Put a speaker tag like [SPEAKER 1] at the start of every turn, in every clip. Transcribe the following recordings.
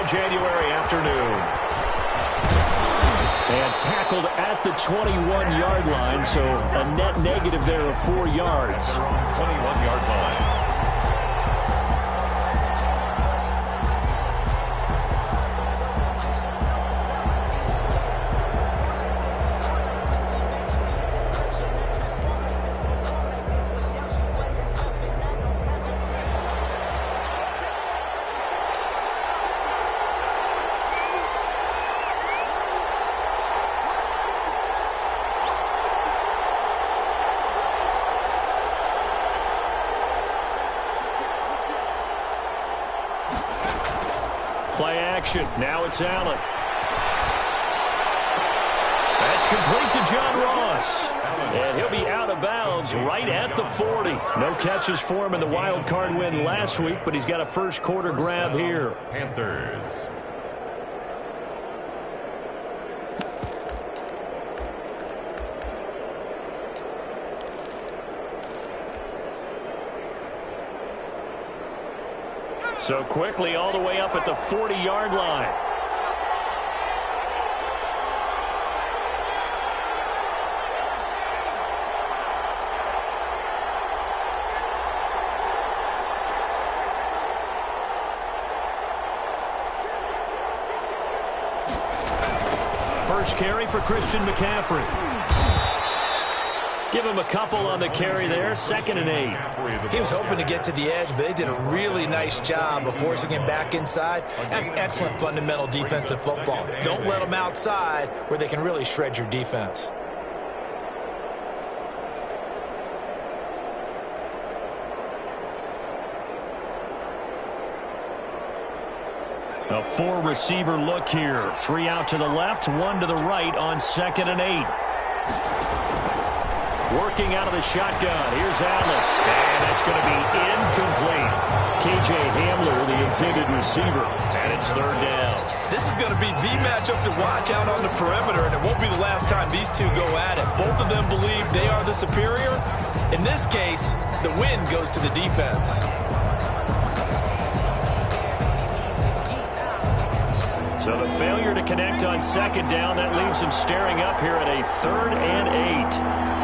[SPEAKER 1] January afternoon. And tackled at the 21-yard line, so a net negative there of 4 yards.
[SPEAKER 2] 21-yard line.
[SPEAKER 1] Play action. Now it's Allen. That's complete to John Ross. And he'll be out of bounds right at the 40. No catches for him in the wild card win last week, but he's got a first quarter grab here.
[SPEAKER 2] Panthers.
[SPEAKER 1] So quickly all the way up at the 40-yard line. First carry for Christian McCaffrey. Give him a couple on the carry there, 2nd and 8.
[SPEAKER 3] He was hoping to get to the edge, but they did a really nice job of forcing him back inside. That's excellent fundamental defensive football. Don't let them outside where they can really shred your defense.
[SPEAKER 1] A 4-receiver look here. 3 out to the left, 1 to the right on 2nd and 8. Working out of the shotgun. Here's Allen. And that's going to be incomplete. K.J. Hamler, the intended receiver. And it's 3rd down.
[SPEAKER 3] This is going to be the matchup to watch out on the perimeter, and it won't be the last time these two go at it. Both of them believe they are the superior. In this case, the win goes to the defense.
[SPEAKER 1] So the failure to connect on 2nd down, that leaves him staring up here at a 3rd and 8.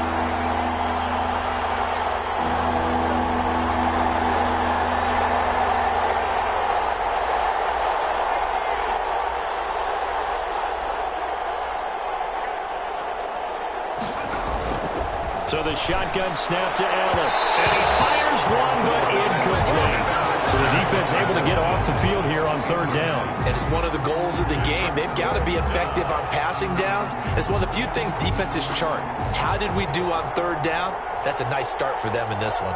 [SPEAKER 1] So the shotgun snap to Allen. And he fires one, but incomplete. So the defense able to get off the field here on 3rd down.
[SPEAKER 3] And it's one of the goals of the game. They've got to be effective on passing downs. It's one of the few things defenses chart. How did we do on 3rd down? That's a nice start for them in this one.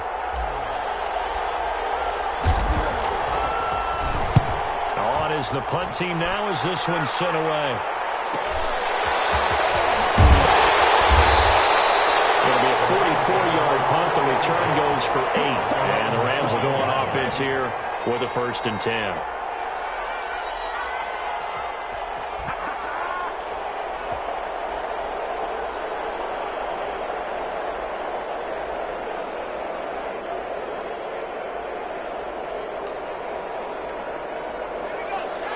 [SPEAKER 1] On is the punt team now as this one's sent away. It'll be a 44-yard punt. The return goes for 8. And the Rams will go on offense here with a 1st and 10.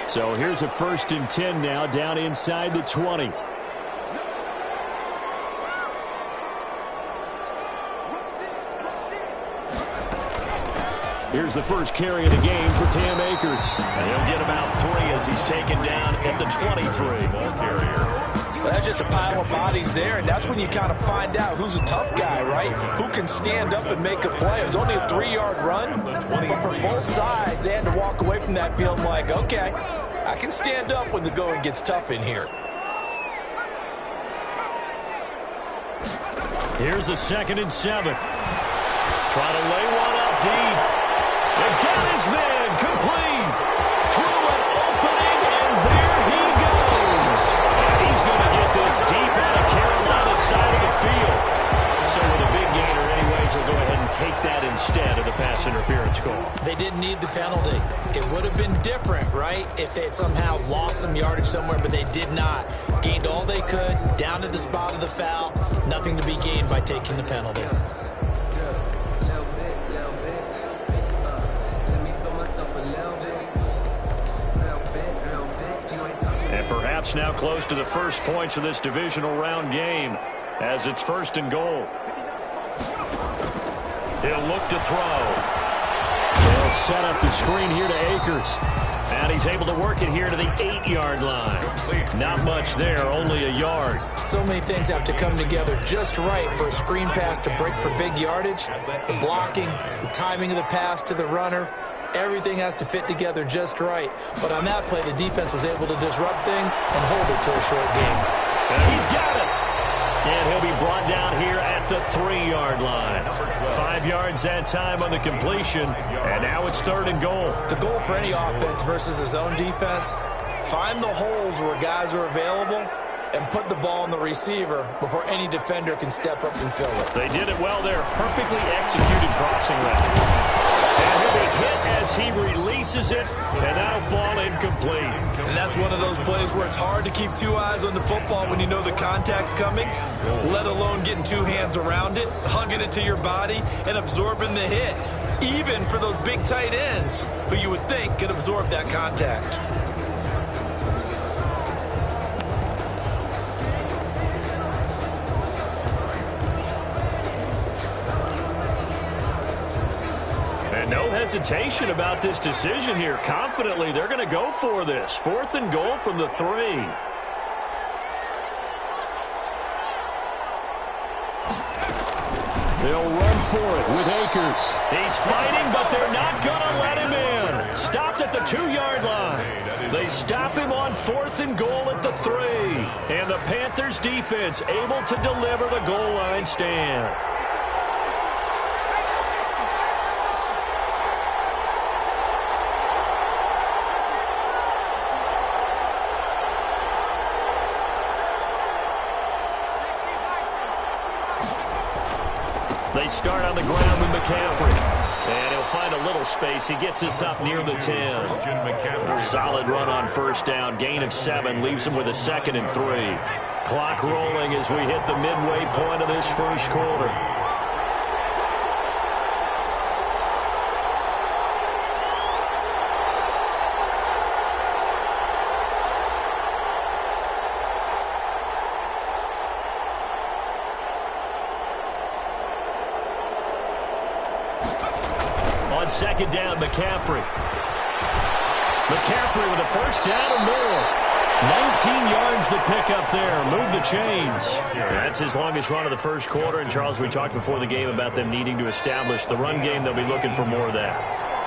[SPEAKER 1] So here's a 1st and 10 now down inside the 20. Here's the first carry of the game for Cam Akers. And he'll get about 3 as he's taken down at the 23.
[SPEAKER 2] Ball carrier.
[SPEAKER 3] Well, that's just a pile of bodies there, and that's when you kind of find out who's a tough guy, right? Who can stand up and make a play. It was only a 3-yard run, but for both sides, they had to walk away from that field like, okay, I can stand up when the going gets tough in here.
[SPEAKER 1] Here's a 2nd and 7. Trying to lay one up deep. They've got his man complete. Through an opening, and there he goes. And he's going to get this deep on the Carolina side of the field. So with a big gainer anyways, they'll go ahead and take that instead of the pass interference call.
[SPEAKER 3] They didn't need the penalty. It would have been different, right, if they had somehow lost some yardage somewhere, but they did not. Gained all they could, down to the spot of the foul. Nothing to be gained by taking the penalty.
[SPEAKER 1] half's now close to the first points of this divisional round game as it's 1st and goal. He'll look to throw. They'll set up the screen here to Akers. And he's able to work it here to the 8-yard line. Not much there, only a yard.
[SPEAKER 3] So many things have to come together just right for a screen pass to break for big yardage. The blocking, the timing of the pass to the runner, everything has to fit together just right. But on that play, the defense was able to disrupt things and hold it to a short game.
[SPEAKER 1] And he's got it. And he'll be brought down here at the 3-yard line. 5 yards that time on the completion, and now it's 3rd and goal.
[SPEAKER 3] The goal for any offense versus his own defense, find the holes where guys are available and put the ball on the receiver before any defender can step up and fill it.
[SPEAKER 1] They did it well there. Perfectly executed crossing route. And he'll be hit as he releases it, and that'll fall incomplete.
[SPEAKER 3] And that's one of those plays where it's hard to keep 2 eyes on the football when you know the contact's coming, let alone getting 2 hands around it, hugging it to your body, and absorbing the hit, even for those big tight ends who you would think could absorb that contact.
[SPEAKER 1] No hesitation about this decision here. Confidently, they're going to go for this. 4th and goal from the 3. They'll run for it with Akers. He's fighting, but they're not going to let him in. Stopped at the 2-yard line. They stop him on 4th and goal at the 3. And the Panthers defense able to deliver the goal line stand. They start on the ground with McCaffrey. And he'll find a little space. He gets us up near the 10. A solid run on 1st down. Gain of 7 leaves him with a 2nd and 3. Clock rolling as we hit the midway point of this 1st quarter. On 2nd down, McCaffrey. McCaffrey with a 1st down and more. 19 yards the pick up there. Move the chains. That's his longest run of the 1st quarter. And, Charles, we talked before the game about them needing to establish the run game. They'll be looking for more of that.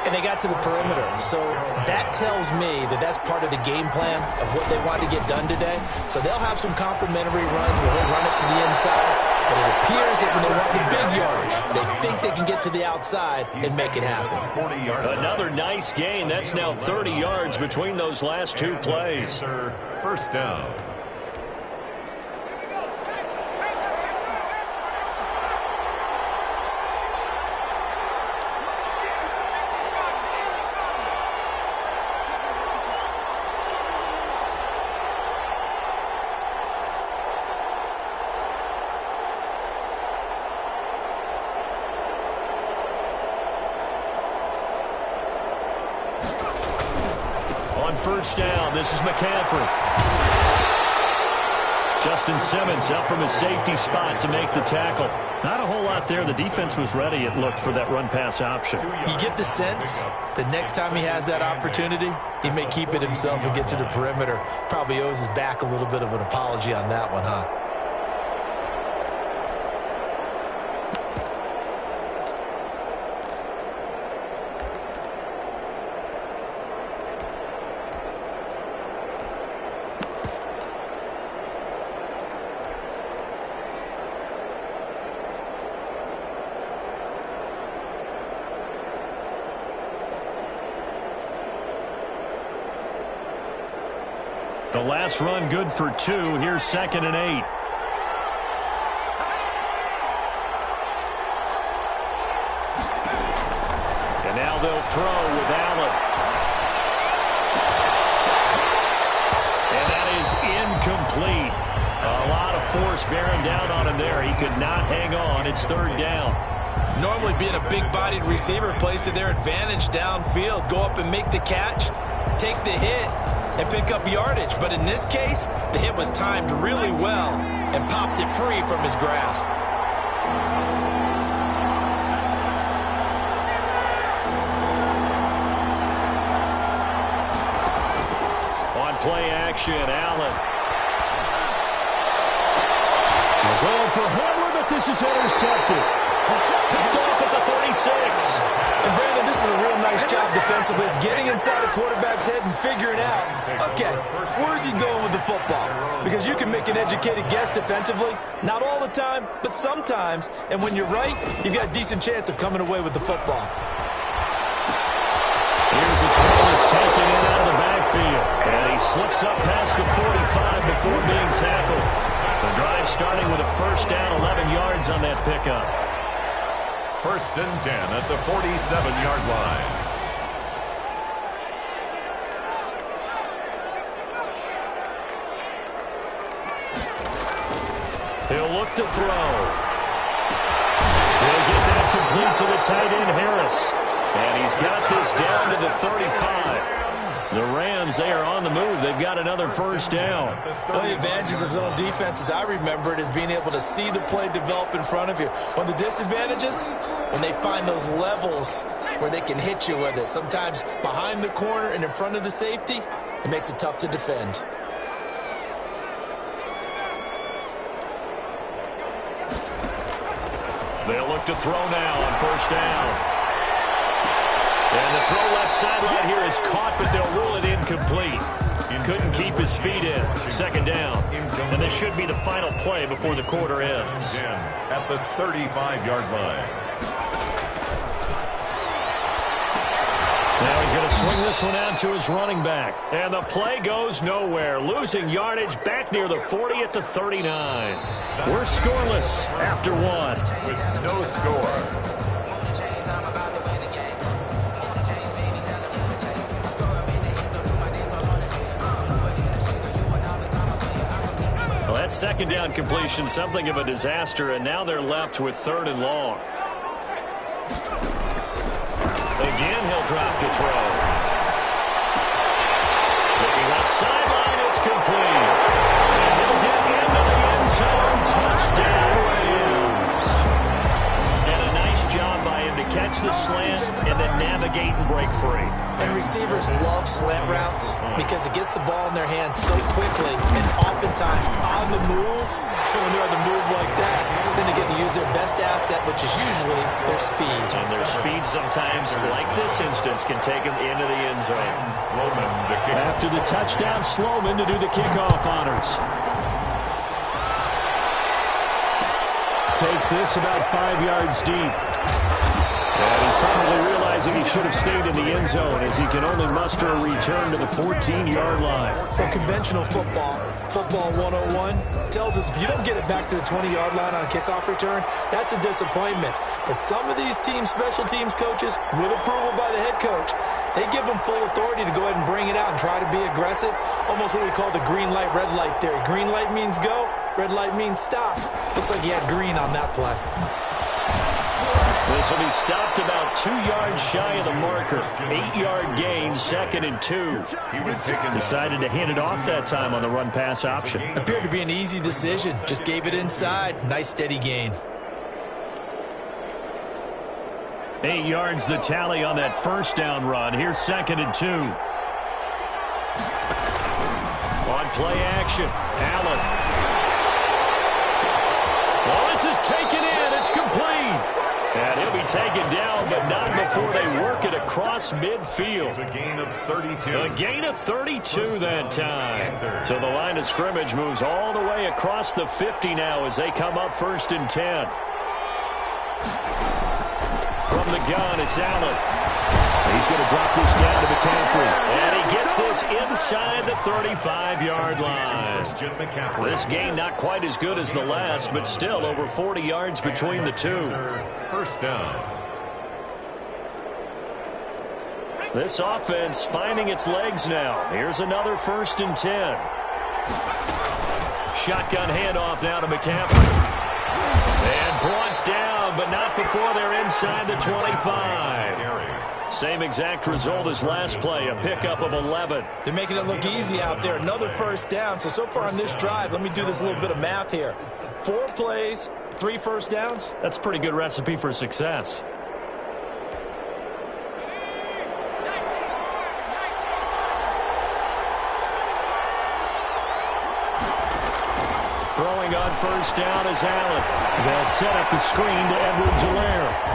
[SPEAKER 3] And they got to the perimeter. So that tells me that that's part of the game plan of what they want to get done today. So they'll have some complementary runs where they'll run it to the inside. But it appears that when they want the big yardage, they think they can get to the outside and make it happen.
[SPEAKER 1] Another nice gain. That's now 30 yards between those last 2 plays.
[SPEAKER 2] 1st down.
[SPEAKER 1] On 1st down, this is McCaffrey. Justin Simmons up from his safety spot to make the tackle. Not a whole lot there. The defense was ready, it looked, for that run-pass option.
[SPEAKER 3] You get the sense that next time he has that opportunity, he may keep it himself and get to the perimeter. Probably owes his back a little bit of an apology on that one, huh?
[SPEAKER 1] The last run good for 2. Here's 2nd and 8. And now they'll throw with Allen. And that is incomplete. A lot of force bearing down on him there. He could not hang on. It's 3rd down.
[SPEAKER 3] Normally being a big-bodied receiver plays to their advantage downfield. Go up and make the catch, take the hit, and pick up yardage. But in this case, the hit was timed really well and popped it free from his grasp.
[SPEAKER 1] On play action, Allen. They're going for Hamler, but this is intercepted. Picked off at the 36.
[SPEAKER 3] And Brandon, this is a real nice job defensively of getting inside the quarterback's head and figuring out, okay, where's he going with the football? Because you can make an educated guess defensively, not all the time, but sometimes. And when you're right, you've got a decent chance of coming away with the football.
[SPEAKER 1] Here's a throw that's taken in out of the backfield. And he slips up past the 45 before being tackled. The drive starting with a first down, 11 yards on that pickup.
[SPEAKER 2] First and 10 at the 47-yard line.
[SPEAKER 1] He'll look to throw. He'll get that complete to the tight end, Harris. And he's got this down to the 35. The Rams, they are on the move. They've got another first down.
[SPEAKER 3] One of the advantages of zone defenses, I remember it, is being able to see the play develop in front of you. One of the disadvantages, when they find those levels where they can hit you with it, sometimes behind the corner and in front of the safety, it makes it tough to defend.
[SPEAKER 1] They'll look to throw now on first down. And the throw left sideline here is caught, but they'll rule it incomplete. Couldn't keep his feet in. Second down. And this should be the final play before the quarter ends.
[SPEAKER 2] At the 35-yard line.
[SPEAKER 1] Now he's going to swing this one out to his running back. And the play goes nowhere. Losing yardage back near the 40 at the 39. We're scoreless after one.
[SPEAKER 2] With no score.
[SPEAKER 1] Well, that second down completion, something of a disaster, and now they're left with third and long. Again, he'll drop to throw. Looking left sideline, it's complete. And he'll get into the end zone. Touchdown, Rams. And a nice job by him to catch the slant and then navigate and break free.
[SPEAKER 3] And receivers love slant routes because it gets the ball in their hands so quickly and oftentimes on the move. So when they're on the move like that, then they get to use their best asset, which is usually their speed.
[SPEAKER 1] And their speed sometimes, like this instance, can take them into the end zone. After the touchdown, Sloman to do the kickoff honors. Takes this about 5 yards deep. And he's probably realizing he should have stayed in the end zone as he can only muster a return to the 14-yard line.
[SPEAKER 3] For conventional football 101 tells us if you don't get it back to the 20-yard line on a kickoff return, that's a disappointment. But some of these team special teams coaches, with approval by the head coach, they give them full authority to go ahead and bring it out and try to be aggressive. Almost what we call the green light, red light theory. Green light means go, red light means stop. Looks like he had green on that play.
[SPEAKER 1] This will be stopped about 2 yards shy of the marker. 8-yard gain, 2nd and 2. Decided to hand it off that time on the run-pass option.
[SPEAKER 3] Appeared to be an easy decision. Just gave it inside. Nice steady gain.
[SPEAKER 1] 8 yards the tally on that first down run. Here's 2nd and 2. On play action, Allen. Well, this is taken in. It's complete. And he'll be taken down, but not before they work it across midfield.
[SPEAKER 2] A gain of 32.
[SPEAKER 1] A gain of 32 that time. So the line of scrimmage moves all the way across the 50 now as they come up 1st and 10. From the gun, it's Allen. He's going to drop this down to McCaffrey. And he gets this inside the 35-yard line. This gain not quite as good as the last, but still over 40 yards between the two.
[SPEAKER 2] First down.
[SPEAKER 1] This offense finding its legs now. Here's another 1st and 10. Shotgun handoff now to McCaffrey. And brought down, but not before they're inside the 25. Same exact result as last play, a pickup of 11.
[SPEAKER 3] They're making it look easy out there. Another first down. So far on this drive, let me do this little bit of math here. 4 plays, 3 first downs.
[SPEAKER 1] That's a pretty good recipe for success. Throwing on first down is Allen. They'll set up the screen to Edwards-Helaire.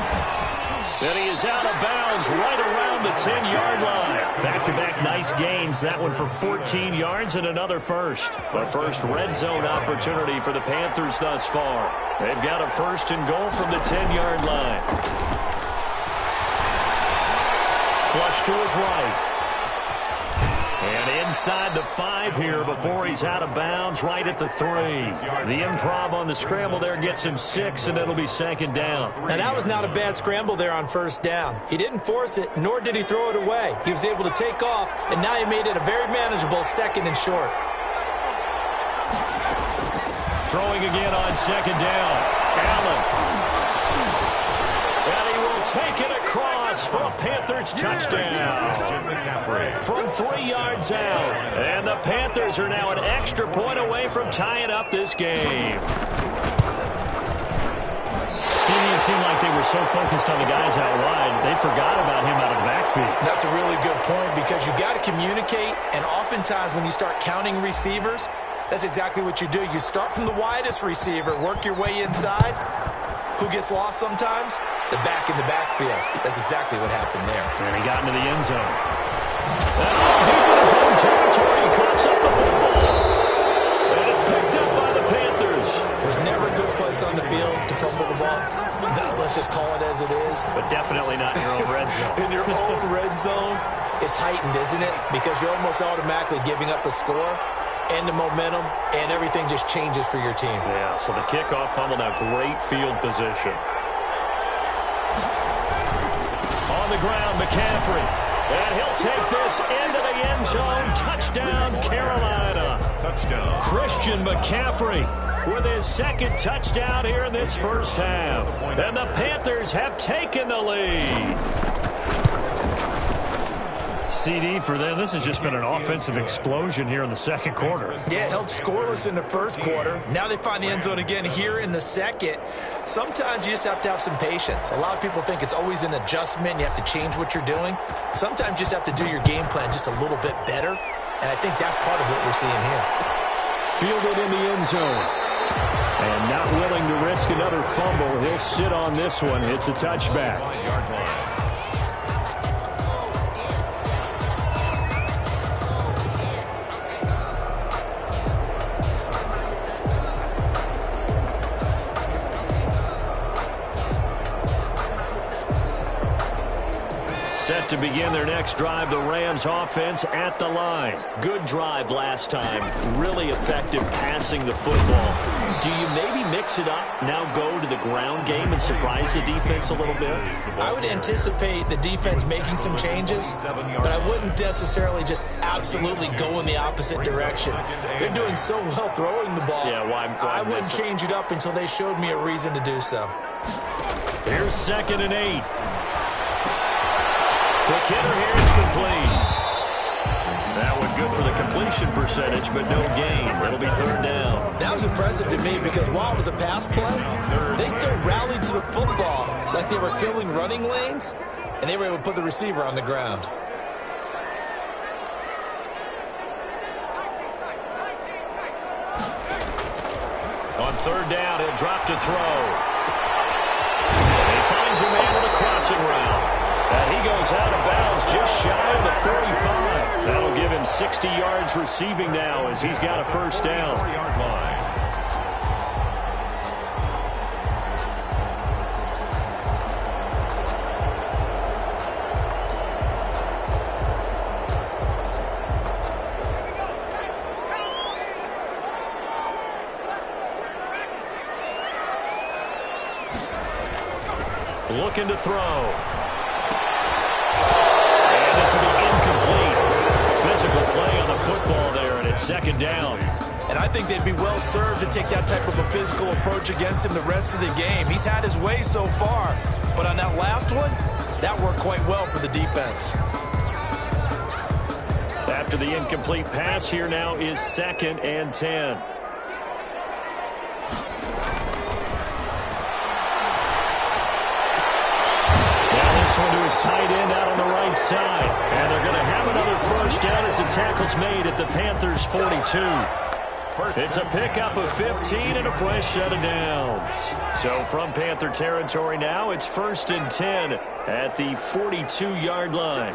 [SPEAKER 1] And he is out of bounds right around the 10-yard line. Back-to-back nice gains. That one for 14 yards and another first. The first red zone opportunity for the Panthers thus far. They've got a first and goal from the 10-yard line. Flush to his right. And inside the 5 here before he's out of bounds, right at the 3. The improv on the scramble there gets him 6, and it'll be second down.
[SPEAKER 3] Now, that was not a bad scramble there on first down. He didn't force it, nor did he throw it away. He was able to take off, and now he made it a very manageable second and short.
[SPEAKER 1] Throwing again on second down. Allen. And he will take it across for a Panthers touchdown. From 3 yards out. And the Panthers are now an extra point away from tying up this game. It seemed like they were so focused on the guys out wide, they forgot about him out of the backfield.
[SPEAKER 3] That's a really good point because you got to communicate, and oftentimes when you start counting receivers, that's exactly what you do. You start from the widest receiver, work your way inside. Who gets lost sometimes? The back in the backfield. That's exactly what happened there.
[SPEAKER 1] And he got into the end zone. And deep in his own territory, he coughs up the football. And it's picked up by the Panthers.
[SPEAKER 3] There's never a good place on the field to fumble the ball. Let's just call it as it is.
[SPEAKER 1] But definitely not in your own red zone.
[SPEAKER 3] In your own red zone, it's heightened, isn't it? Because you're almost automatically giving up a score and the momentum, and everything just changes for your team.
[SPEAKER 1] Yeah, so the kickoff fumble, now great field position. On the ground, McCaffrey. And he'll take this into the end zone. Touchdown, Carolina.
[SPEAKER 2] Touchdown.
[SPEAKER 1] Christian McCaffrey with his second touchdown here in this first half. And the Panthers have taken the lead. CD for them. This has just been an offensive explosion here in the second quarter.
[SPEAKER 3] Yeah, held scoreless in the first quarter. Now they find the end zone again here in the second. Sometimes you just have to have some patience. A lot of people think it's always an adjustment. You have to change what you're doing. Sometimes you just have to do your game plan just a little bit better. And I think that's part of what we're seeing here.
[SPEAKER 1] Fielded in the end zone. And not willing to risk another fumble. He'll sit on this one. It's a touchback. Set to begin their next drive, the Rams offense at the line. Good drive last time. Really effective passing the football. Do you maybe mix it up, now go to the ground game and surprise the defense a little bit?
[SPEAKER 3] I would anticipate the defense making some changes, but I wouldn't necessarily just absolutely go in the opposite direction. They're doing so well throwing the ball.
[SPEAKER 1] Yeah, why
[SPEAKER 3] I wouldn't change it up until they showed me a reason to do so.
[SPEAKER 1] Here's 2nd and 8. The kidder here is complete. That one good for the completion percentage, but no gain. It'll be 3rd down.
[SPEAKER 3] That was impressive to me because while it was a pass play, they still rallied to the football like they were filling running lanes, and they were able to put the receiver on the ground.
[SPEAKER 1] On 3rd down, he'll drop to throw. He finds a man with a crossing route. And he goes out of bounds just shy of the 45. That'll give him 60 yards receiving now as he's got a first down.
[SPEAKER 2] 4-yard line.
[SPEAKER 1] Looking to throw. This will be incomplete. Physical play on the football there, and it's 2nd down.
[SPEAKER 3] And I think they'd be well served to take that type of a physical approach against him the rest of the game. He's had his way so far, but on that last one, That worked quite well for the defense.
[SPEAKER 1] After the incomplete pass, here now is 2nd and 10. Now this one to his tight end out on the right side. And they're going to have another first down as the tackle's made at the Panthers' 42. It's a pickup of 15 and a fresh set of downs. So from Panther territory now, it's 1st and 10 at the 42-yard line.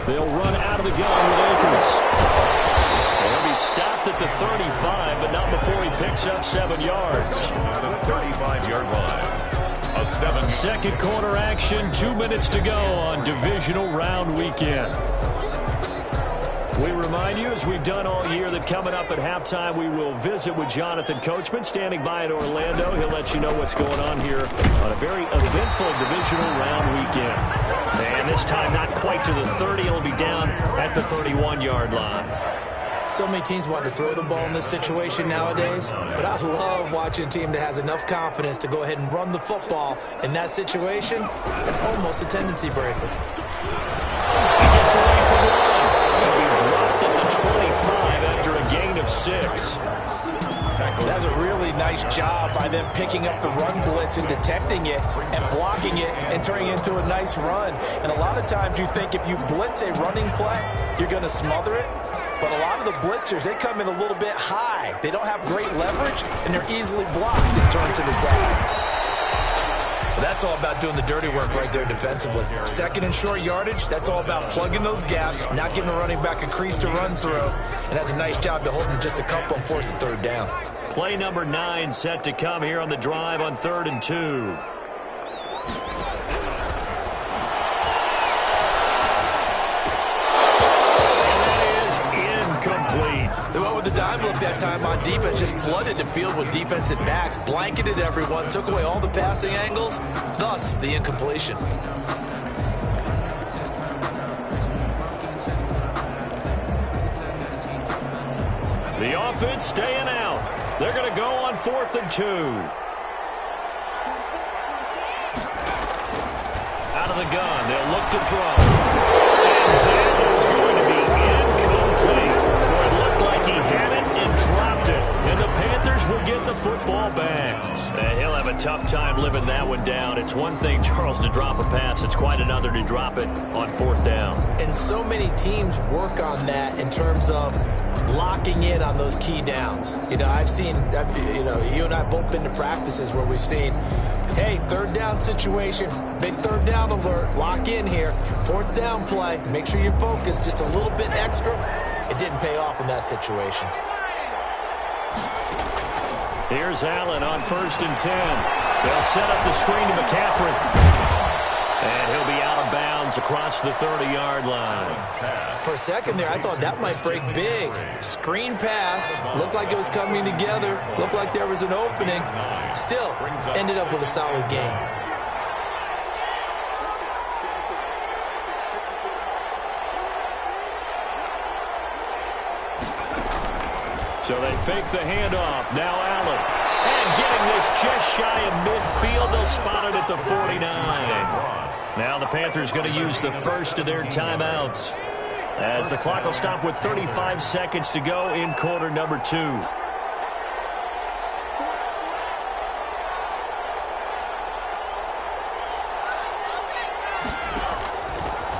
[SPEAKER 1] They'll run out of the gun with Akers. He'll be stopped at the 35, but not before he picks up 7 yards.
[SPEAKER 2] The 35-yard line. A 7.
[SPEAKER 1] Second quarter action, 2 minutes to go on divisional round weekend. We remind you, as we've done all year, that coming up at halftime, we will visit with Jonathan Coachman, standing by in Orlando. He'll let you know what's going on here on a very eventful divisional round weekend. And this time, not quite to the 30. It'll be down at the 31-yard line.
[SPEAKER 3] So many teams want to throw the ball in this situation nowadays, but I love watching a team that has enough confidence to go ahead and run the football in that situation. That's almost a tendency breaker.
[SPEAKER 1] He gets away from one. He'll be dropped at the 25 after a gain of 6.
[SPEAKER 3] That's a really nice job by them picking up the run blitz and detecting it and blocking it and turning it into a nice run. And a lot of times you think if you blitz a running play, you're going to smother it. But a lot of the blitzers, they come in a little bit high. They don't have great leverage, and they're easily blocked and turned to the side. That's all about doing the dirty work right there defensively. 2nd and short yardage, that's all about plugging those gaps, not giving the running back a crease to run through, and has a nice job to hold them just a couple and force a 3rd down.
[SPEAKER 1] Play number 9 set to come here on the drive on 3rd and 2.
[SPEAKER 3] They went with the dime look that time on defense, just flooded the field with defensive backs, blanketed everyone, took away all the passing angles, thus the incompletion.
[SPEAKER 1] The offense staying out. They're going to go on 4th and 2. Out of the gun, they'll look to throw. And that is going to be incomplete. It looked like he had it and dropped it. And the Panthers will get the football back. He'll have a tough time living that one down. It's one thing, Charles, to drop a pass. It's quite another to drop it on 4th down.
[SPEAKER 3] And so many teams work on that in terms of locking in on those key downs. You know, I've seen, you and I both been to practices where we've seen, hey, 3rd down situation, big 3rd down alert, lock in here, 4th down play, make sure you're focused just a little bit extra. It didn't pay off in that situation.
[SPEAKER 1] Here's Allen on 1st and 10. They'll set up the screen to McCaffrey. And he'll be out of bounds across the 30-yard line.
[SPEAKER 3] For a second there, I thought that might break big. Screen pass, looked like it was coming together, looked like there was an opening. Still, ended up with a solid game.
[SPEAKER 1] So they fake the handoff. Now Allen. And getting this just shy of midfield. They'll spot it at the 49. Now the Panthers going to use the first of their timeouts, as the clock will stop with 35 seconds to go in quarter number 2.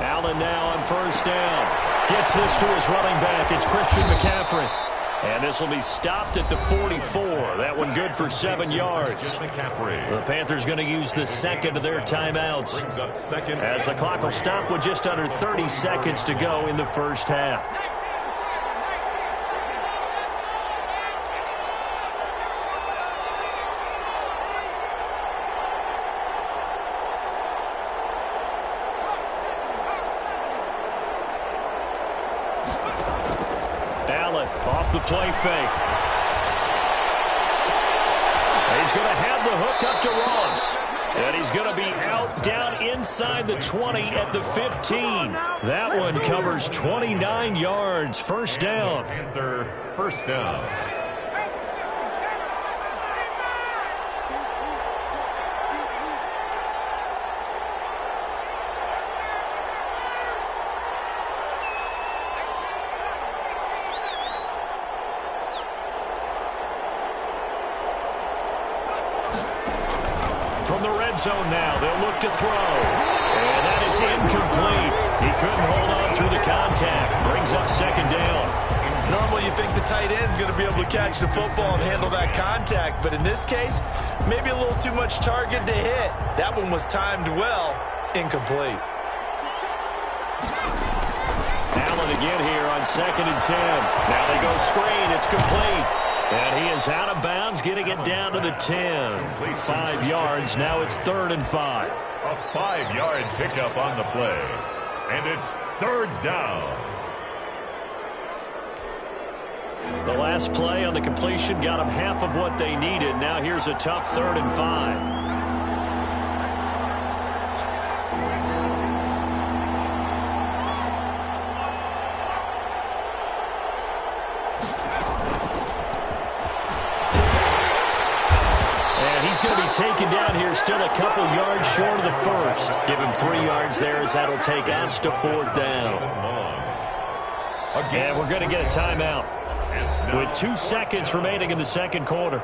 [SPEAKER 1] Allen now on 1st down. Gets this to his running back. It's Christian McCaffrey. And this will be stopped at the 44. That one good for 7 yards. The Panthers going to use the second of their timeouts, as the clock will stop with just under 30 seconds to go in the first half. Off the play fake. He's going to have the hook up to Ross. And he's going to be out down inside the 20 at the 15. That one covers 29 yards. First down.
[SPEAKER 2] Panther, first down.
[SPEAKER 1] from the red zone now. They'll look to throw. And that is incomplete. He couldn't hold on through the contact. Brings up second down.
[SPEAKER 3] Normally you think the tight end's going to be able to catch the football and handle that contact, but in this case, maybe a little too much target to hit. That one was timed well, incomplete.
[SPEAKER 1] Allen again here on 2nd and 10. Now they go screen. It's complete. And he is out of bounds, getting it down to the 10. 5 yards. Now it's 3rd and 5.
[SPEAKER 2] A 5-yard pickup on the play. And it's 3rd down.
[SPEAKER 1] The last play on the completion got them half of what they needed. Now here's a tough 3rd and 5. He's going to be taken down here, still a couple yards short of the first. Give him 3 yards there as that'll take us to 4th down. And we're going to get a timeout with 2 seconds remaining in the second quarter.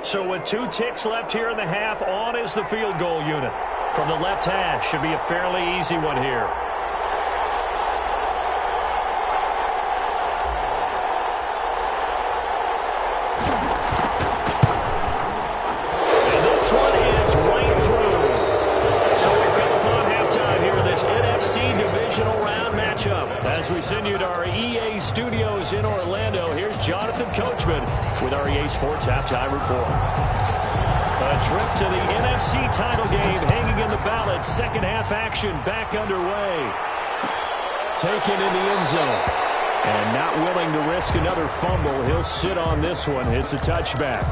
[SPEAKER 1] So with 2 ticks left here in the half, on is the field goal unit. From the left hash, should be a fairly easy one here. And this one is right through. So we've come upon halftime here in this NFC divisional round matchup. As we send you to our EA studios in Orlando, here's Jonathan Coachman with our EA Sports Halftime Report. A trip to the NFC title game hanging in the balance. Second half action back underway. Taken in the end zone. And not willing to risk another fumble. He'll sit on this one. It's a touchback.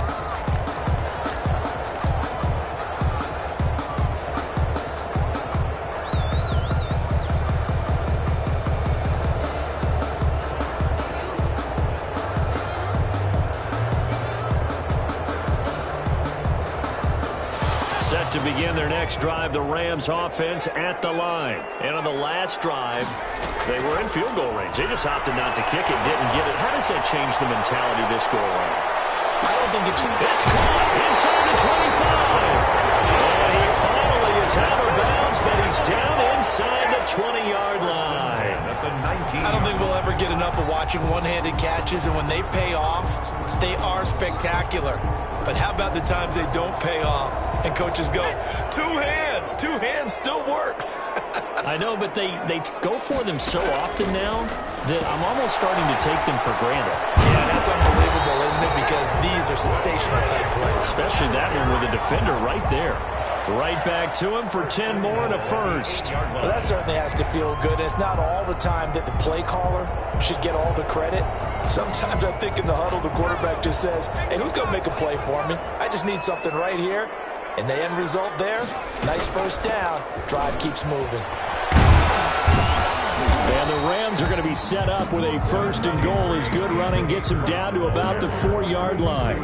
[SPEAKER 1] Set to begin their next drive, the Rams offense at the line. And on the last drive, they were in field goal range. They just opted not to kick it, didn't get it. How does that change the mentality this go around?
[SPEAKER 3] I don't think it should.
[SPEAKER 1] It's caught inside the 25. And he finally is out of bounds, but he's down inside the 20-yard line.
[SPEAKER 3] I don't think we'll ever get enough of watching one-handed catches, and when they pay off, they are spectacular. But how about the times they don't pay off and coaches go, 2 hands still works.
[SPEAKER 1] I know, but they go for them so often now that I'm almost starting to take them for granted.
[SPEAKER 3] Yeah, that's unbelievable, isn't it? Because these are sensational type plays.
[SPEAKER 1] Especially that one with a defender right there. Right back to him for 10 more and a first.
[SPEAKER 3] Well, that certainly has to feel good. It's not all the time that the play caller should get all the credit. Sometimes I think in the huddle, the quarterback just says, hey, who's going to make a play for me? I just need something right here. And the end result there, nice first down. Drive keeps moving.
[SPEAKER 1] And the Rams are going to be set up with a 1st and goal. As good running gets them down to about the 4-yard line.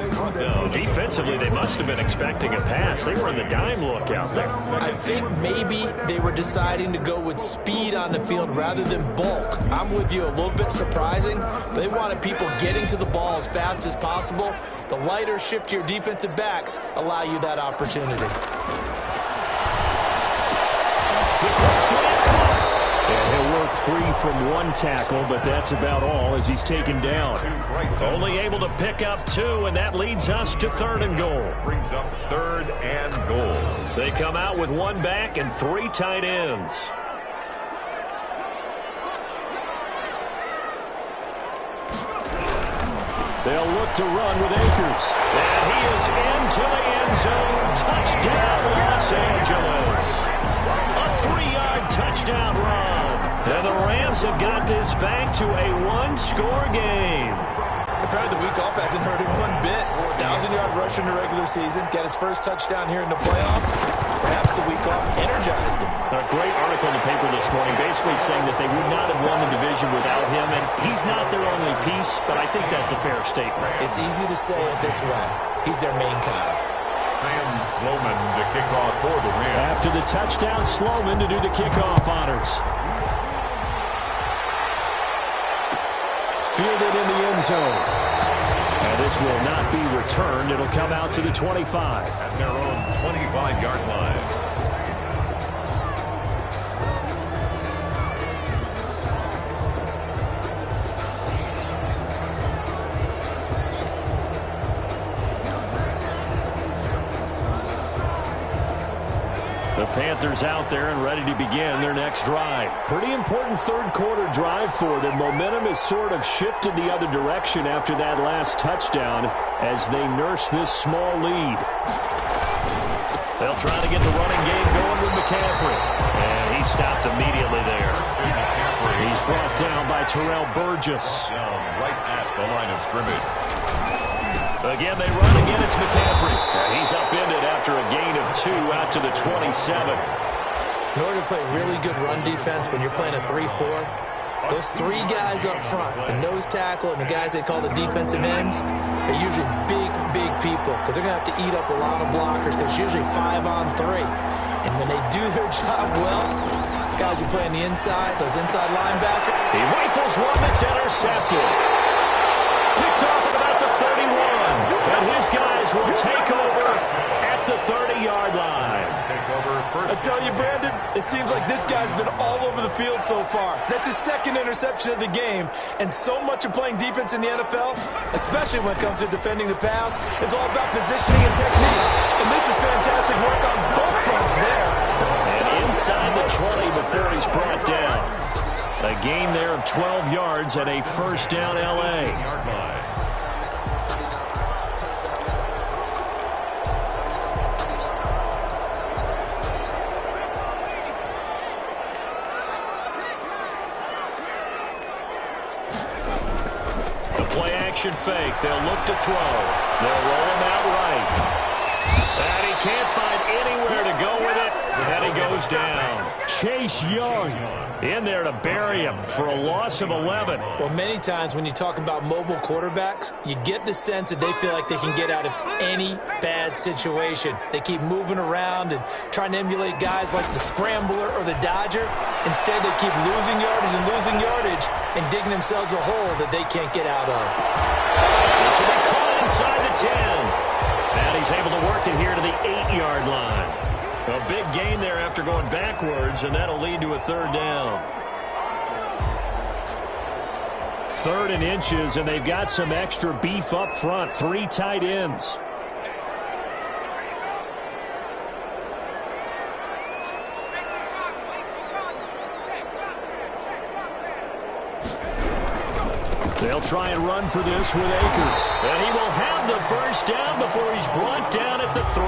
[SPEAKER 1] Defensively, they must have been expecting a pass. They were in the dime look out there.
[SPEAKER 3] I think maybe they were deciding to go with speed on the field rather than bulk. I'm with you, a little bit surprising. They wanted people getting to the ball as fast as possible. The lighter, shiftier defensive backs allow you that opportunity.
[SPEAKER 1] The quick slant caught. And he'll work free from 1 tackle, but that's about all as he's taken down. Only able to pick up 2, and that leads us to 3rd and goal.
[SPEAKER 2] Brings up 3rd and goal.
[SPEAKER 1] They come out with 1 back and 3 tight ends. They'll look to run with Akers. And he is into the end zone. Touchdown, Los Angeles. A 3-yard touchdown run. And the Rams have got this back to a 1-score game.
[SPEAKER 3] Apparently the week off hasn't hurt him one bit. 1,000-yard rush pressure in the regular season, got his first touchdown here in the playoffs. Perhaps the week off energized him.
[SPEAKER 1] A great article in the paper this morning basically saying that they would not have won the division without him, and he's not their only piece, but I think that's a fair statement.
[SPEAKER 3] It's easy to say it this way. He's their main cog.
[SPEAKER 2] Sam Sloman to kick off for the Rams.
[SPEAKER 1] After the touchdown, Sloman to do the kickoff honors. Fielded in the end zone. And this will not be returned. It'll come out to the 25.
[SPEAKER 2] At their own 25-yard line.
[SPEAKER 1] The Panthers out there and ready to begin their next drive. Pretty important third quarter drive for them. Momentum has sort of shifted the other direction after that last touchdown as they nurse this small lead. They'll try to get the running game going with McCaffrey. And he stopped immediately there. He's brought down by Terrell Burgess.
[SPEAKER 2] Down right at the line of scrimmage.
[SPEAKER 1] Again, they run again. It's McCaffrey. And he's upended after a gain of 2 out to the 27.
[SPEAKER 3] In order to play really good run defense when you're playing a 3-4, those three guys up front, the nose tackle and the guys they call the defensive ends, they're usually big people because they're going to have to eat up a lot of blockers because it's usually 5-on-3. And when they do their job well, guys who play on the inside, those inside linebackers.
[SPEAKER 1] He rifles one that's intercepted. Picked off at about the 31. And his guys will take over at the 30-yard line.
[SPEAKER 3] I tell you, Brandon, it seems like this guy's been all over the field so far. That's his second interception of the game. And so much of playing defense in the NFL, especially when it comes to defending the pass, is all about positioning and technique. And this is fantastic work on both fronts there.
[SPEAKER 1] And inside the 20 before he's brought down. A gain there of 12 yards and a first down L.A. Action fake. They'll look to throw. They'll roll him out right. And he can't find anywhere to go with it. And he goes down. Chase Young in there to bury him for a loss of 11.
[SPEAKER 3] Well, many times when you talk about mobile quarterbacks, you get the sense that they feel like they can get out of any bad situation. They keep moving around and trying to emulate guys like the Scrambler or the Dodger. Instead, they keep losing yardage and digging themselves a hole that they can't get out of.
[SPEAKER 1] This will be caught inside the 10. And he's able to work it here to the 8-yard line. A big gain there after going backwards, and that'll lead to a third down. 3rd and inches, and they've got some extra beef up front. 3 tight ends. They'll try and run for this with Akers. And he will have the first down before he's brought down at the 3.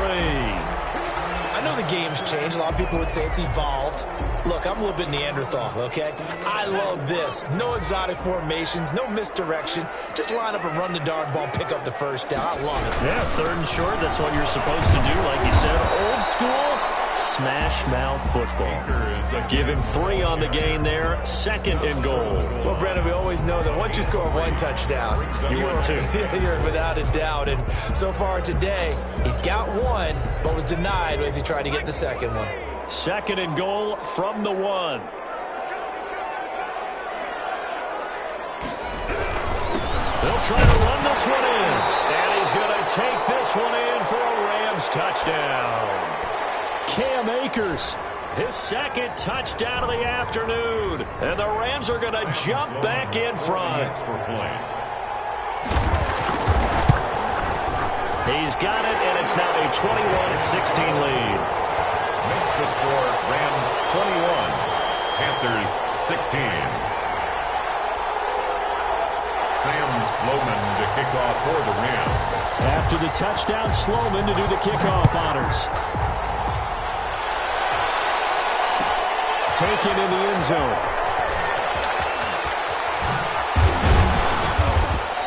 [SPEAKER 3] I know the game's changed. A lot of people would say it's evolved. Look, I'm a little bit Neanderthal, okay? I love this. No exotic formations, no misdirection. Just line up and run the darn ball, pick up the first down. I love it.
[SPEAKER 1] Yeah, 3rd and short, that's what you're supposed to do. Like you said, old school, smash mouth football. Give him 3 on the gain there, 2nd and goal.
[SPEAKER 3] Well, Brandon, we always know that once you score 1 touchdown, you're without a doubt. And so far today, he's got 1, but was denied as he tried to get the 2nd one.
[SPEAKER 1] 2nd and goal from the 1. They'll try to run this one in. And he's going to take this one in for a Rams touchdown. Cam Akers, his 2nd touchdown of the afternoon. And the Rams are going to jump back in front. He's got it, and it's now a 21-16 lead.
[SPEAKER 2] Makes the score Rams 21, Panthers 16. Sam Sloman to kick off for the Rams.
[SPEAKER 1] After the touchdown, Sloman to do the kickoff honors. Taken in the end zone.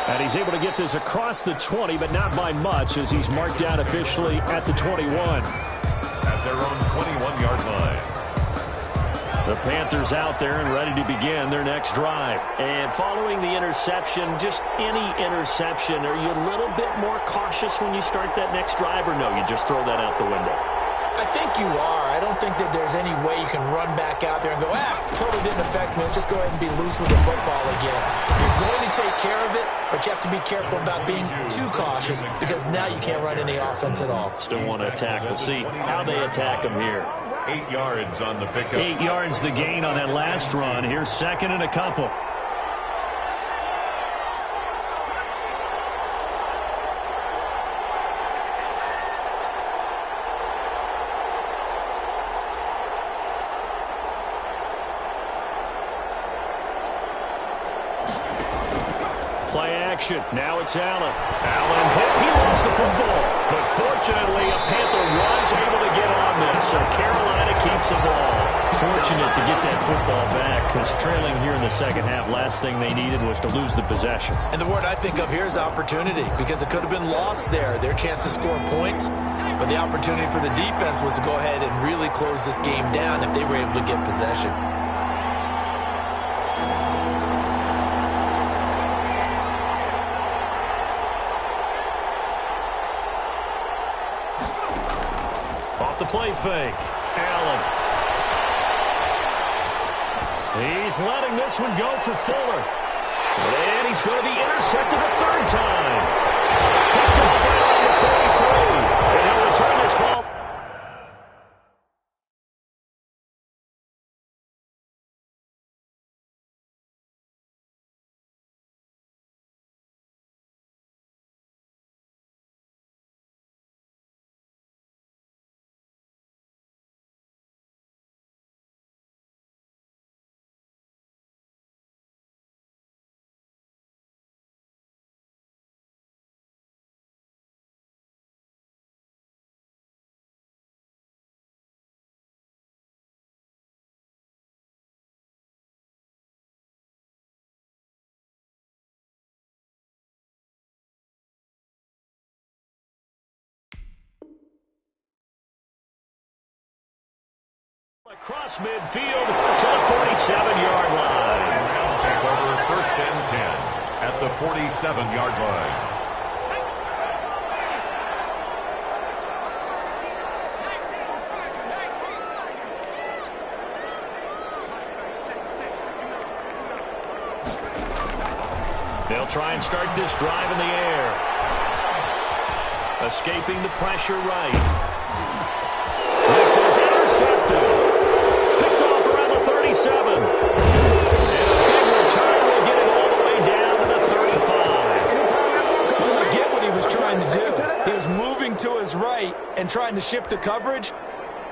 [SPEAKER 1] And he's able to get this across the 20, but not by much as he's marked down officially at the 21.
[SPEAKER 2] At their own 21-yard line.
[SPEAKER 1] The Panthers out there and ready to begin their next drive.
[SPEAKER 4] And following the interception, just any interception, are you a little bit more cautious when you start that next drive, or no, you just throw that out the window?
[SPEAKER 3] I think you are. I don't think that there's any way you can run back out there and go, totally didn't affect me. Let's just go ahead and be loose with the football again. You're going to take care of it, but you have to be careful about being too cautious because now you can't run any offense at all.
[SPEAKER 4] Still want to attack. We'll see how they attack them here.
[SPEAKER 2] 8 yards on the pickup.
[SPEAKER 1] 8 yards the gain on that last run. Here's second and a couple. Play action. Now it's Allen. Allen hit. He lost the football. But fortunately, a Panther was able to get on this, so Carolina keeps the ball. Fortunate to get that football back because trailing here in the second half, last thing they needed was to lose the possession.
[SPEAKER 3] And the word I think of here is opportunity because it could have been lost there, their chance to score points. But the opportunity for the defense was to go ahead and really close this game down if they were able to get possession.
[SPEAKER 1] Off the play fake. Allen. He's letting this one go for Fuller. And he's going to be intercepted a third time. Picked off around the 33. And he'll return this ball. Across midfield to the 47-yard line.
[SPEAKER 2] Rams take over 1st and 10 at the 47-yard line.
[SPEAKER 1] They'll try and start this drive in the air. Escaping the pressure right. This is intercepted. Picked off around the 37. And a big return will get him all the way down to the 35.
[SPEAKER 3] Well, I get what he was trying to do. He was moving to his right and trying to shift the coverage,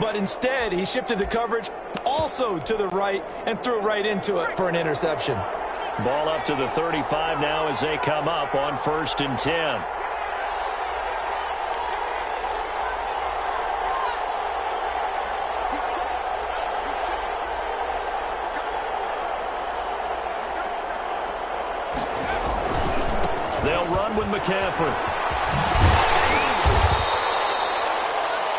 [SPEAKER 3] but instead he shifted the coverage also to the right and threw right into it for an interception.
[SPEAKER 1] Ball up to the 35 now as they come up on 1st and 10. They'll run with McCaffrey.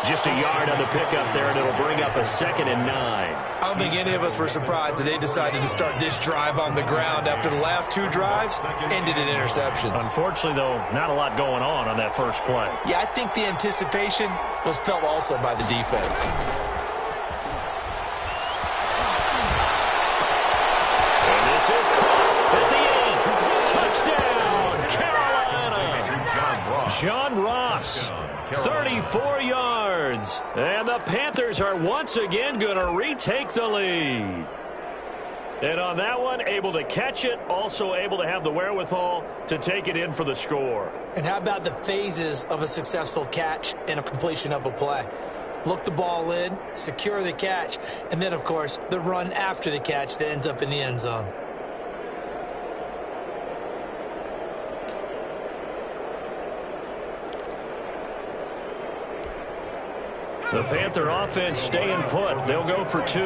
[SPEAKER 1] Just a yard on the pickup there, and it'll bring up a 2nd and 9.
[SPEAKER 3] I don't think any of us were surprised that they decided to start this drive on the ground after the last 2 drives ended in interceptions.
[SPEAKER 1] Unfortunately, though, not a lot going on that first play.
[SPEAKER 3] Yeah, I think the anticipation was felt also by the defense.
[SPEAKER 1] And this is caught at the 8. Touchdown, Carolina. John Ross. 34 yards. And the Panthers are once again going to retake the lead. And on that one, able to catch it, also able to have the wherewithal to take it in for the score.
[SPEAKER 3] And how about the phases of a successful catch and a completion of a play? Look the ball in, secure the catch, and then, of course, the run after the catch that ends up in the end zone.
[SPEAKER 1] The Panther offense staying put. They'll go for 2.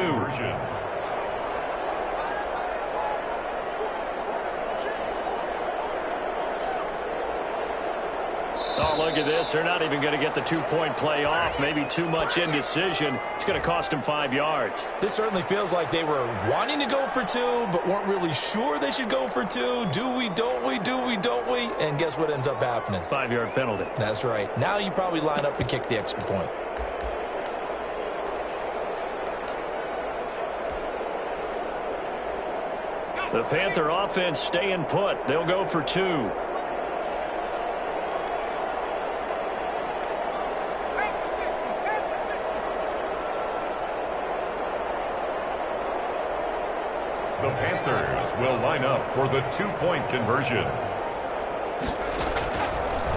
[SPEAKER 4] look at this. They're not even going to get the 2-point play off. Maybe too much indecision. It's going to cost them 5 yards.
[SPEAKER 3] This certainly feels like they were wanting to go for 2, but weren't really sure they should go for 2. Do we, don't we, do we, don't we? And guess what ends up happening?
[SPEAKER 4] 5-yard penalty.
[SPEAKER 3] That's right. Now you probably line up and kick the extra point.
[SPEAKER 4] The Panther offense staying put. They'll go for 2.
[SPEAKER 2] The Panthers will line up for the 2-point conversion.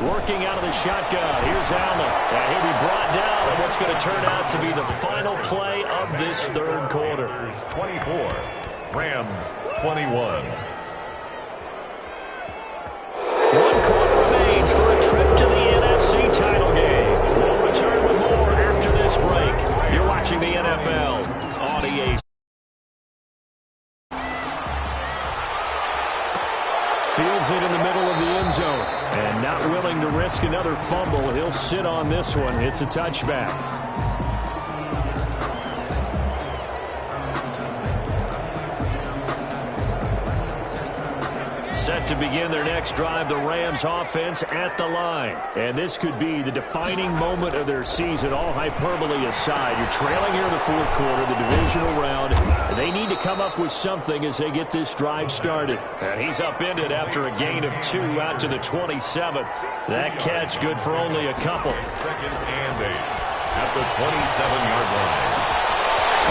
[SPEAKER 4] Working out of the shotgun. Here's Allen. And he'll be brought down on what's going to turn out to be the final play of this third quarter.
[SPEAKER 2] 24, Rams 21.
[SPEAKER 4] 1 quarter remains for a trip to the NFC title game. We'll return with more after this break. You're watching the NFL on EA. Fields it in the middle of the end zone. And not willing to risk another fumble, he'll sit on this one. It's a touchback. Set to begin their next drive, the Rams offense at the line. And this could be the defining moment of their season, all hyperbole aside. You're trailing here in the fourth quarter, the divisional round, and they need to come up with something as they get this drive started. And he's upended after a gain of 2 out to the 27th. That catch good for only a couple.
[SPEAKER 2] 2nd and 8 at the 27-yard line.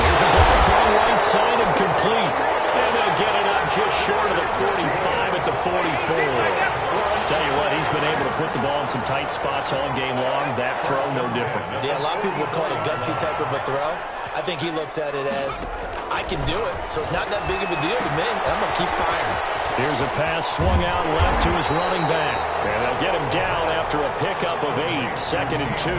[SPEAKER 4] Here's a ball thrown right side and complete. And they'll get it up just short of the 45 at the 44. Tell you what, he's been able to put the ball in some tight spots all game long. That throw, no different.
[SPEAKER 3] Yeah, a lot of people would call it a gutsy type of a throw. I think he looks at it as, I can do it, so it's not that big of a deal to me, and I'm going to keep firing.
[SPEAKER 4] Here's a pass swung out left to his running back. And they'll get him down after a pickup of 8, 2nd and 2.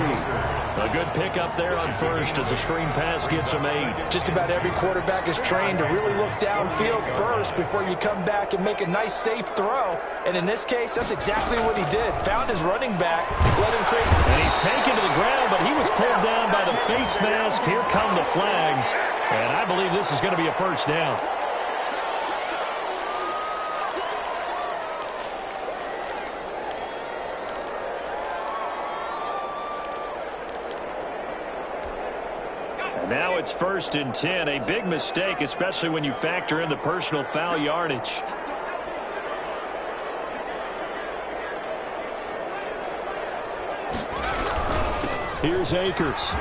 [SPEAKER 4] A good pickup there on first as a screen pass gets him 8.
[SPEAKER 3] Just about every quarterback is trained to really look downfield first before you come back and make a nice, safe throw. And in this case, that's exactly what he did. Found his running back, let him create.
[SPEAKER 4] And he's taken to the ground, but he was pulled down by the face mask. Here come the flags. And I believe this is going to be a first down. Now it's 1st and 10. A big mistake, especially when you factor in the personal foul yardage. Here's Akers.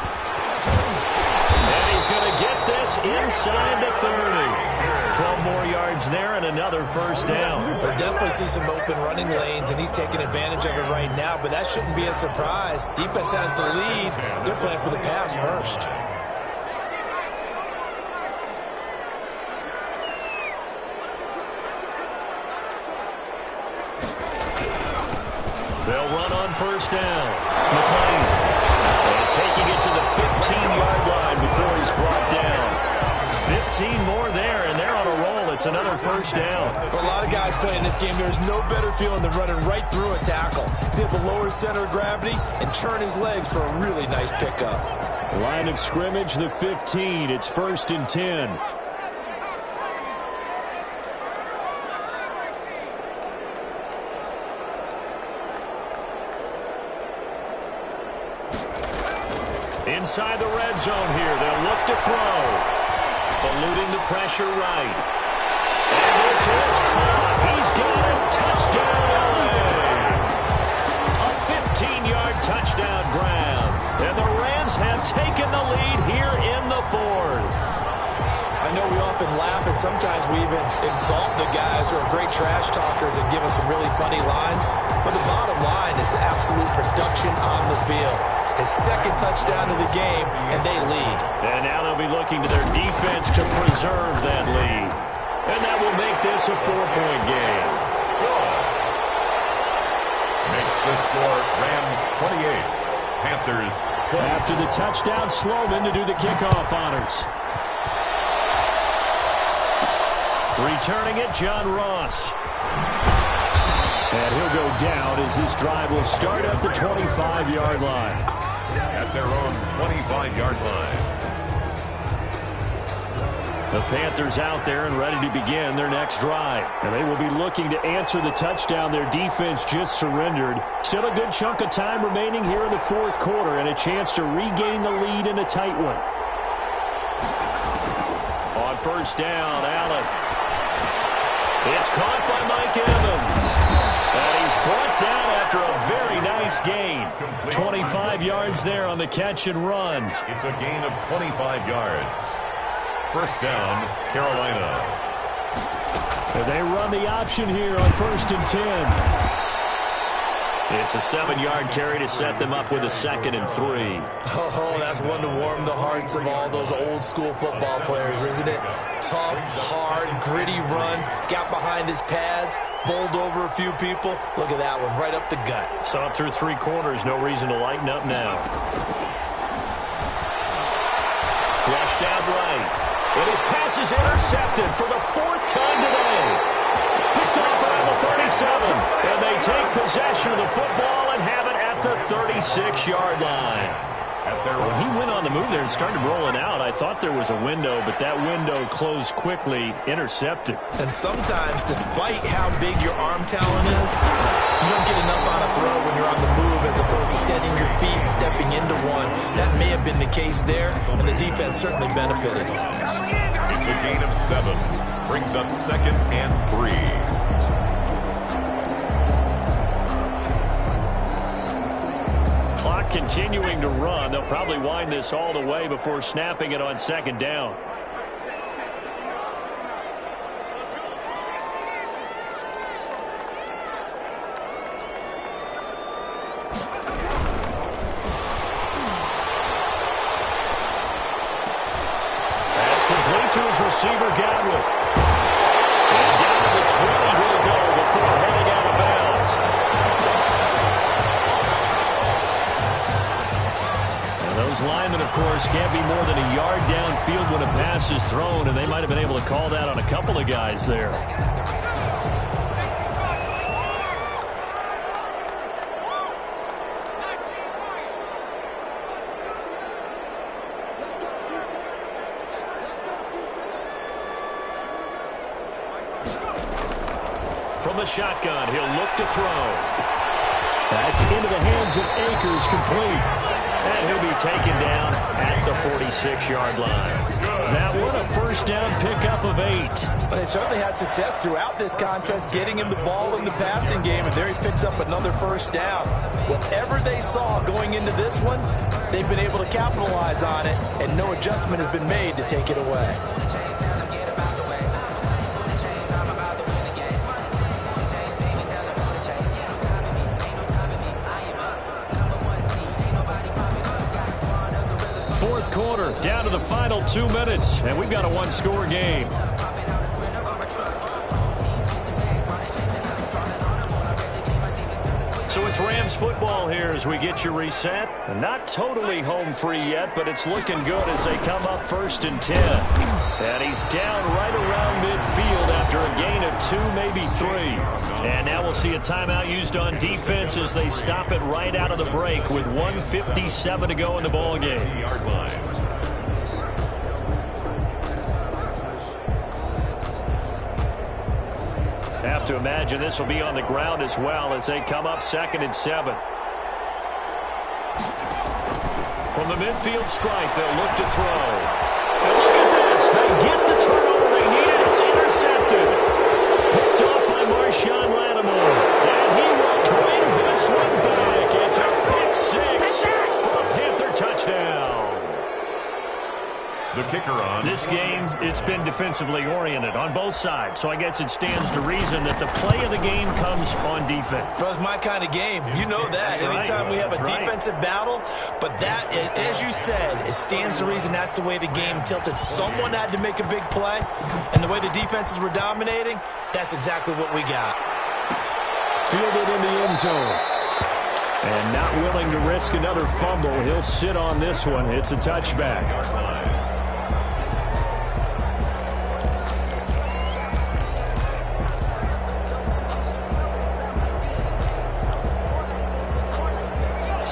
[SPEAKER 4] And he's going to get this inside the 30. 12 more yards there and another first down.
[SPEAKER 3] We'll definitely see some open running lanes, and he's taking advantage of it right now, but that shouldn't be a surprise. Defense has the lead. They're playing for the pass first.
[SPEAKER 4] They'll run on first down. McClain. And taking it to the 15-yard line before he's brought down. 15 more there, and they're on a roll. It's another first down.
[SPEAKER 3] For a lot of guys playing this game, there's no better feeling than running right through a tackle. He's able to lower his center of gravity and churn his legs for a really nice pickup.
[SPEAKER 4] Line of scrimmage, the 15. It's 1st and 10. Inside the red zone here. They'll look to throw. Eluding the pressure right. And this is caught. He's got it. Touchdown, LA. A 15-yard touchdown grab. And the Rams have taken the lead here in the 4th.
[SPEAKER 3] I know we often laugh, and sometimes we even exalt the guys who are great trash talkers and give us some really funny lines. But the bottom line is absolute production on the field. His 2nd touchdown of the game, and they lead. And
[SPEAKER 4] now they'll be looking to their defense to preserve that lead. And that will make this a 4-point game.
[SPEAKER 2] Makes the score Rams 28, Panthers 20.
[SPEAKER 4] After the touchdown, Sloman to do the kickoff honors. Returning it, John Ross. And he'll go down as this drive will start at the 25-yard line.
[SPEAKER 2] At their own 25-yard line.
[SPEAKER 4] The Panthers out there and ready to begin their next drive. And they will be looking to answer the touchdown their defense just surrendered. Still a good chunk of time remaining here in the fourth quarter and a chance to regain the lead in a tight one. On first down, Allen. It's caught by Mike Evans. And he's brought down after a very nice gain. 25 yards there on the catch and run.
[SPEAKER 2] It's a gain of 25 yards. First down, Carolina.
[SPEAKER 4] And they run the option here on 1st and 10. It's a 7-yard carry to set them up with a 2nd and 3.
[SPEAKER 3] Oh, that's one to warm the hearts of all those old-school football players, isn't it? Tough, hard, gritty run. Got behind his pads, bowled over a few people. Look at that one, right up the gut.
[SPEAKER 4] So up through 3 quarters, no reason to lighten up now. Flushed out right. And his pass is intercepted for the 4th time today. Picked off around the 37. And they take possession of the football and have it at the 36-yard line. When he went on the move there and started rolling out, I thought there was a window, but that window closed quickly, intercepted.
[SPEAKER 3] And sometimes, despite how big your arm talent is, you don't get enough on a throw when you're on the move as opposed to setting your feet and stepping into one. That may have been the case there, and the defense certainly benefited.
[SPEAKER 2] It's a gain of 7. Brings up 2nd and 3.
[SPEAKER 4] Clock continuing to run. They'll probably wind this all the way before snapping it on 2nd down. That's complete to his receiver, Godwin. And down to the 20 he'll go before heading out of bounds. Those linemen, of course, can't be more than a yard downfield when a pass is thrown, and they might have been able to call that on a couple of guys there. From the shotgun, he'll look to throw. That's into the hands of Akers, complete. And he'll be taken down at the 46-yard line. That one, a first down pickup of 8.
[SPEAKER 3] But they certainly had success throughout this contest, getting him the ball in the passing game, and there he picks up another first down. Whatever they saw going into this one, they've been able to capitalize on it, and no adjustment has been made to take it away. Fourth quarter, down to the final 2 minutes, and we've got a one-score game. So it's Rams football here as we get you reset. Not totally home free yet, but it's looking good as they come up 1st and 10. And he's down right around midfield after a gain of 2, maybe 3. And now we'll see a timeout used on defense as they stop it right out of the break with 1:57 to go in the ball game. Have to imagine this will be on the ground as well as they come up 2nd and 7. From the midfield stripe, they'll look to throw. And look at this. They get the turnover they need. It's intercepted. Picked off by Marshawn Lattimore. And he will bring this one back. It's a pick 6 for a Panther touchdown.
[SPEAKER 2] The kicker on.
[SPEAKER 4] This game, it's been defensively oriented on both sides, so I guess it stands to reason that the play of the game comes on defense.
[SPEAKER 3] So it's my kind of game. You know that. Anytime we have a defensive battle, but that, as you said, it stands to reason that's the way the game tilted. Someone had to make a big play, and the way the defenses were dominating, that's exactly what we got.
[SPEAKER 4] Fielded in the end zone. And not willing to risk another fumble. He'll sit on this one. It's a touchback.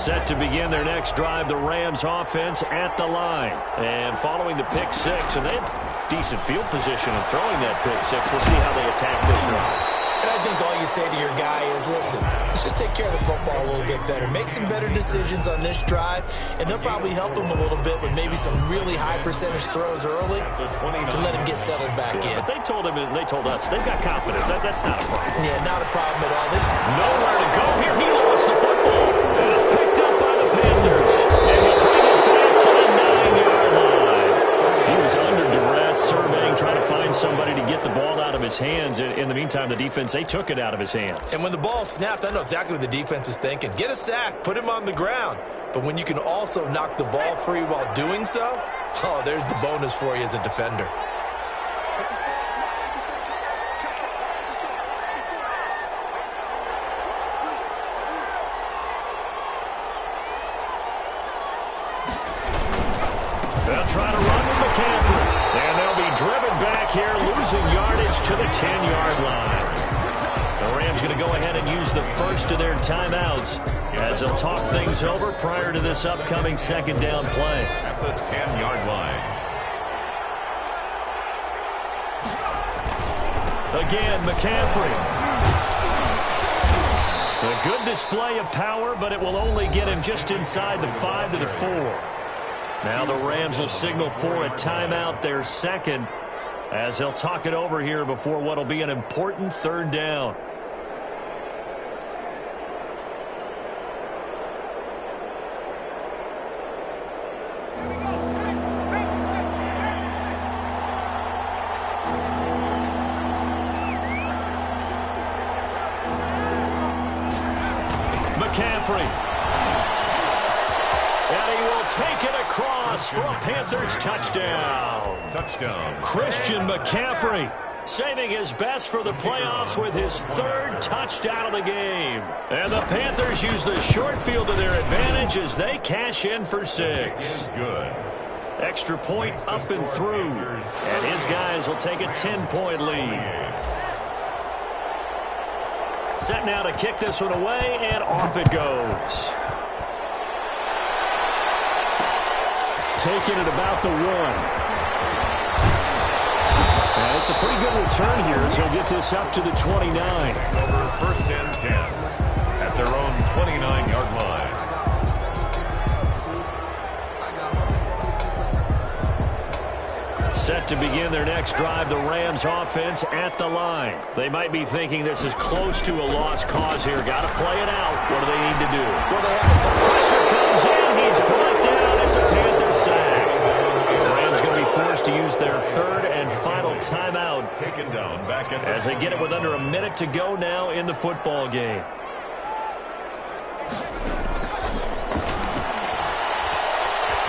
[SPEAKER 4] Set to begin their next drive, the Rams offense at the line. And following the pick six, and they have decent field position in throwing that pick six. We'll see how they attack this drive.
[SPEAKER 3] And I think all you say to your guy is, listen, let's just take care of the football a little bit better. Make some better decisions on this drive, and they'll probably help him a little bit with maybe some really high percentage throws early to let him get settled back in.
[SPEAKER 4] But they told him, and they told us, they've got confidence. That's not a problem.
[SPEAKER 3] Yeah, not a problem at all.
[SPEAKER 4] Nowhere to go here. He lost the football. And it's picked up by the Panthers. And he'll bring it back to the 9-yard line. He was under duress, surveying, trying to find somebody to get the ball out of his hands. In the meantime, the defense, they took it out of his hands.
[SPEAKER 3] And when the ball snapped, I know exactly what the defense is thinking. Get a sack, put him on the ground. But when you can also knock the ball free while doing so, oh, there's the bonus for you as a defender.
[SPEAKER 4] They'll try to run with McCaffrey. And they'll be driven back here, losing yardage to the 10-yard line. The Rams going to go ahead and use the first of their timeouts as they'll talk things over prior to this upcoming second down play.
[SPEAKER 2] At the 10-yard line.
[SPEAKER 4] Again, McCaffrey. A good display of power, but it will only get him just inside the 5 to the 4. Now the Rams will signal for a timeout, their second, as they'll talk it over here before what will be an important third down. McCaffrey. And he will take it across for a Panthers touchdown.
[SPEAKER 2] Touchdown.
[SPEAKER 4] Christian McCaffrey saving his best for the playoffs with his third touchdown of the game. And the Panthers use the short field to their advantage as they cash in for 6.
[SPEAKER 2] Good.
[SPEAKER 4] Extra point up and through. And his guys will take a 10-point lead. Set now to kick this one away, and off it goes. Taking it about the 1. And it's a pretty good return here as he'll get this up to the 29.
[SPEAKER 2] Over first and 10 at their own 29-yard line.
[SPEAKER 4] Set to begin their next drive, the Rams offense at the line. They might be thinking this is close to a lost cause here. Got to play it out. What do they need to do?
[SPEAKER 3] Well, they have the
[SPEAKER 4] Pressure comes in. He's brought down. It's a Panther sack. The Rams going to be forced to use their third and final timeout
[SPEAKER 2] Taken down back at
[SPEAKER 4] as they get it with under a minute to go now in the football game.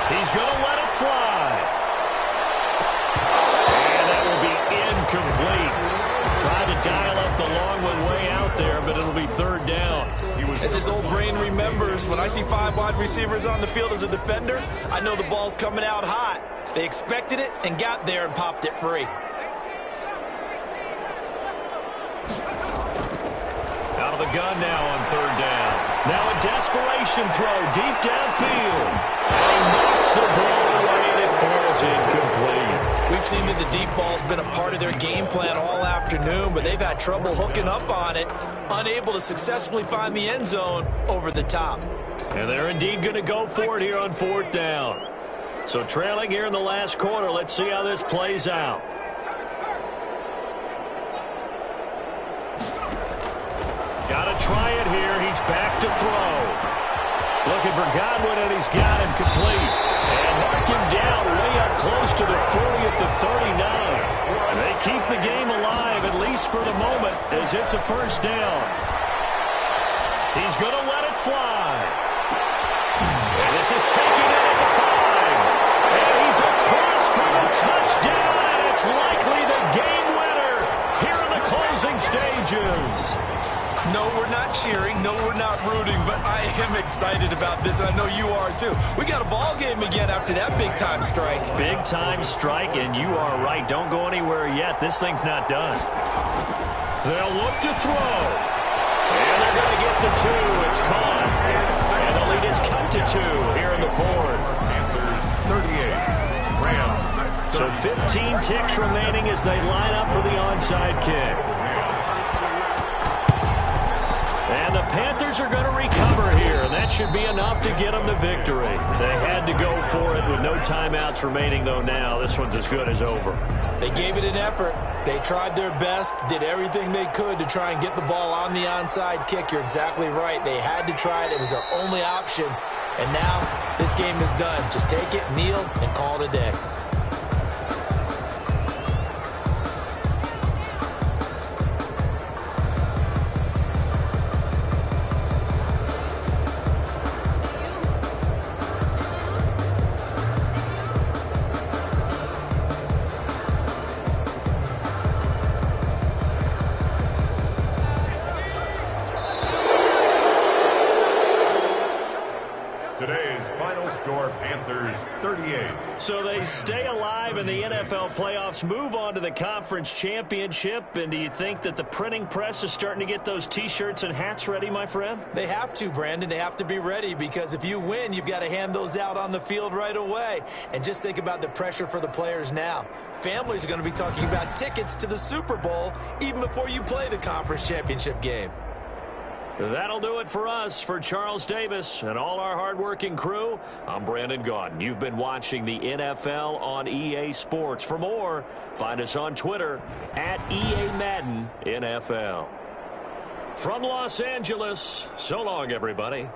[SPEAKER 4] He's going to let it fly. Incomplete. Tried to dial up the long one way out there, but it'll be third down.
[SPEAKER 3] As his old brain remembers, when I see 5 wide receivers on the field as a defender, I know the ball's coming out hot. They expected it and got there and popped it free.
[SPEAKER 4] Out of the gun now on third down. Now a desperation throw deep downfield. And he knocks the ball away and it falls incomplete.
[SPEAKER 3] We've seen that the deep ball's been a part of their game plan all afternoon, but they've had trouble hooking up on it, unable to successfully find the end zone over the top.
[SPEAKER 4] And they're indeed going to go for it here on fourth down. So trailing here in the last quarter, let's see how this plays out. Got to try it here. He's back to throw. Looking for Godwin, and he's got him complete. And mark him down way up close to the 40 at the 39. They keep the game alive, at least for the moment, as it's a first down. He's going to let it fly. And this is taken in at the 5. And he's across for the touchdown, and it's likely the game winner here in the closing stages.
[SPEAKER 3] No, we're not cheering. No, we're not rooting, but I am excited about this, and I know you are too. We got a ball game again after that big-time strike.
[SPEAKER 4] Big-time strike, and you are right. Don't go anywhere yet. This thing's not done. They'll look to throw. And they're going to get the 2. It's caught. And they'll leave lead is cut to 2 here in the fourth.
[SPEAKER 2] Panthers 38, Rams.
[SPEAKER 4] So 15 ticks remaining as they line up for the onside kick. And the Panthers are going to recover here, and that should be enough to get them the victory. They had to go for it with no timeouts remaining, though now this one's as good as over.
[SPEAKER 3] They gave it an effort. They tried their best, did everything they could to try and get the ball on the onside kick. You're exactly right. They had to try it. It was their only option. And now this game is done. Just take it, kneel, and call it a day.
[SPEAKER 2] Today's final score, Panthers 38.
[SPEAKER 4] So they stay alive in the NFL playoffs, move on to the conference championship. And do you think that the printing press is starting to get those T-shirts and hats ready, my friend?
[SPEAKER 3] They have to, Brandon. They have to be ready because if you win, you've got to hand those out on the field right away. And just think about the pressure for the players now. Families are going to be talking about tickets to the Super Bowl even before you play the conference championship game.
[SPEAKER 4] That'll do it for us. For Charles Davis and all our hardworking crew, I'm Brandon Gaudin. You've been watching the NFL on EA Sports. For more, find us on Twitter at EA Madden NFL. From Los Angeles, so long, everybody.